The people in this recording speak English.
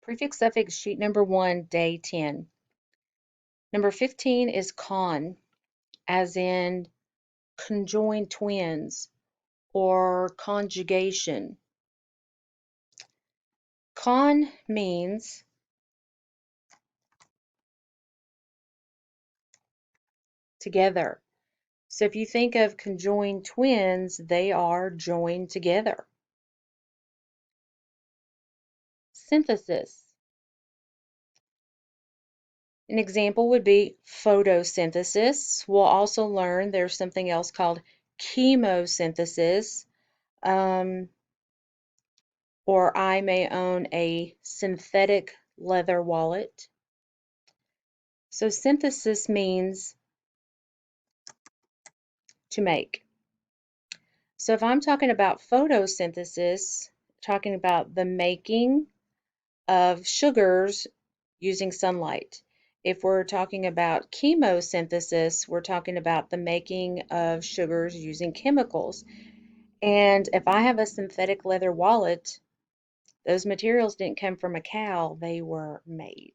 Prefix suffix sheet number 1, day 10. Number 15 is con, as in conjoined twins or conjugation. Con means together. So if you think of conjoined twins, they are joined together. Synthesis. An example would be photosynthesis. We'll also learn there's something else called chemosynthesis, um, or I may own a synthetic leather wallet. So synthesis means to make. So if I'm talking about photosynthesis, talking about the making of sugars using sunlight. If we're talking about chemosynthesis, we're talking about the making of sugars using chemicals. And if I have a synthetic leather wallet, those materials didn't come from a cow, they were made.